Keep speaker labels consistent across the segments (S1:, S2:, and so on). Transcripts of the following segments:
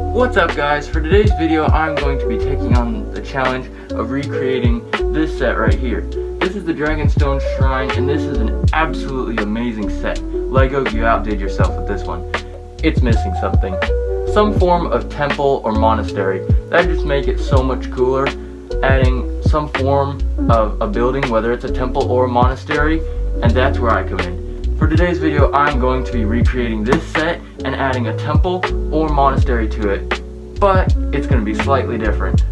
S1: What's up guys, for today's video I'm going to be taking on the challenge of recreating this set right here. This is the Dragonstone Shrine and this is an absolutely amazing set. Lego, you outdid yourself with this one. It's missing something. Some form of temple or monastery. That just make it so much cooler. Adding some form of a building, whether it's a temple or a monastery, and that's where I come in. For today's video, I'm going to be recreating this set and adding a temple or monastery to it, but it's going to be slightly different.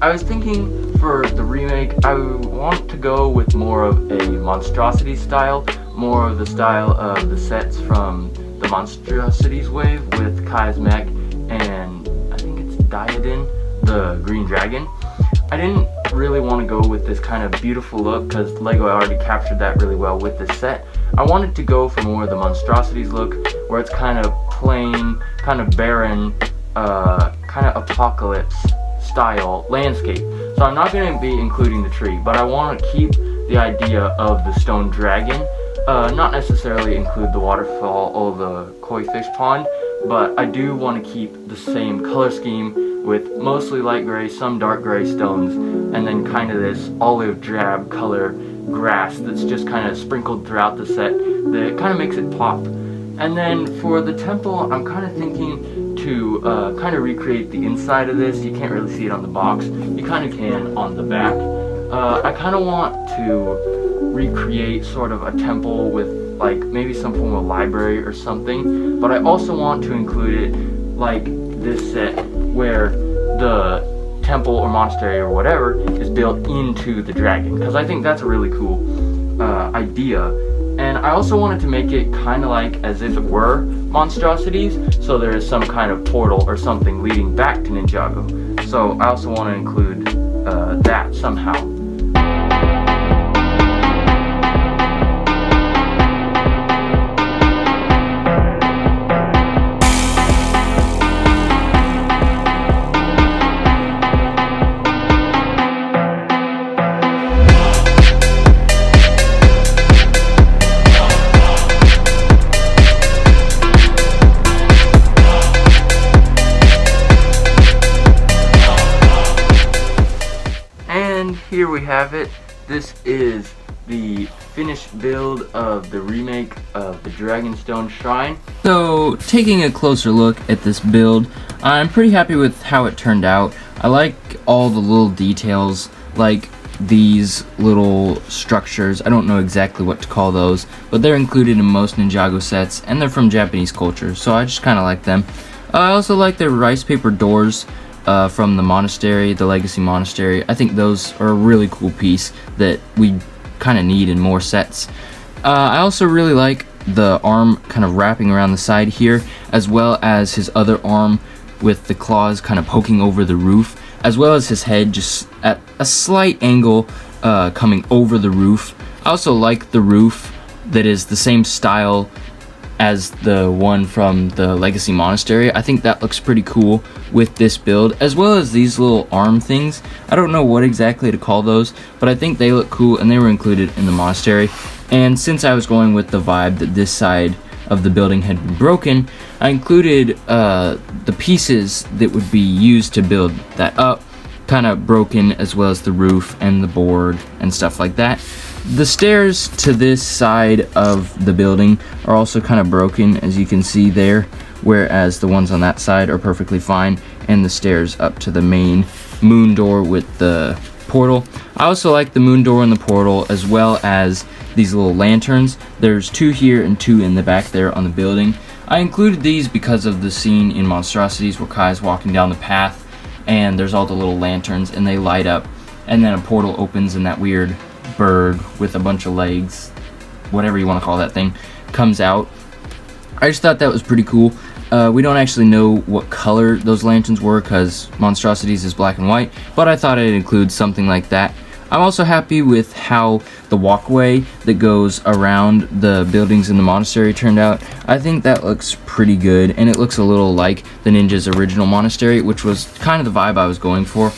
S1: I was thinking for the remake, I want to go with more of a monstrosity style, more of the style of the sets from the Monstrosities wave with Kai's mech and I think it's Diadin, the green dragon. I didn't really want to go with this kind of beautiful look because Lego already captured that really well with this set. I wanted to go for more of the Monstrosities look where it's kind of plain, kind of barren, kind of apocalypse style landscape. So I'm not going to be including the tree, but I want to keep the idea of the stone dragon. Not necessarily include the waterfall or the koi fish pond, but I do want to keep the same color scheme with mostly light gray, some dark gray stones, and then kind of this olive drab color grass that's just kind of sprinkled throughout the set that kind of makes it pop. And then for the temple, I'm kind of thinking to kind of recreate the inside of this. You can't really see it on the box. You kind of can on the back. I kind of want to recreate sort of a temple with like maybe some form of library or something, but I also want to include it like this set where the temple or monastery or whatever is built into the dragon, because I think that's a really cool idea. And I also wanted to make it kind of like as if it were monstrosities, so there is some kind of portal or something leading back to Ninjago. So I also want to include that somehow. Here we have it. This is the finished build of the remake of the Dragonstone Shrine.
S2: So, taking a closer look at this build, I'm pretty happy with how it turned out. I like all the little details, like these little structures. I don't know exactly what to call those, but they're included in most Ninjago sets, and they're from Japanese culture, so I just kind of like them. I also like the rice paper doors from the monastery, the Legacy Monastery. I think those are a really cool piece that we kind of need in more sets. I also really like the arm kind of wrapping around the side here, as well as his other arm with the claws kind of poking over the roof, as well as his head just at a slight angle coming over the roof. I also like the roof that is the same style as the one from the Legacy Monastery. I think that looks pretty cool with this build, as well as these little arm things. I don't know what exactly to call those, but I think they look cool and they were included in the monastery. And since I was going with the vibe that this side of the building had been broken, I included the pieces that would be used to build that up, kind of broken, as well as the roof and the board and stuff like that. The stairs to this side of the building are also kind of broken, as you can see there, whereas the ones on that side are perfectly fine, and the stairs up to the main moon door with the portal. I also like the moon door and the portal, as well as these little lanterns. There's two here and two in the back there on the building. I included these because of the scene in Monstrosities where Kai's walking down the path, and there's all the little lanterns, and they light up, and then a portal opens, and that weird bird with a bunch of legs, whatever you want to call that thing, comes out. I just thought that was pretty cool. We don't actually know what color those lanterns were because Monstrosities is black and white, but I thought I'd include something like that. I'm also happy with how the walkway that goes around the buildings in the monastery turned out. I think that looks pretty good, and it looks a little like the ninja's original monastery, which was kind of the vibe I was going for.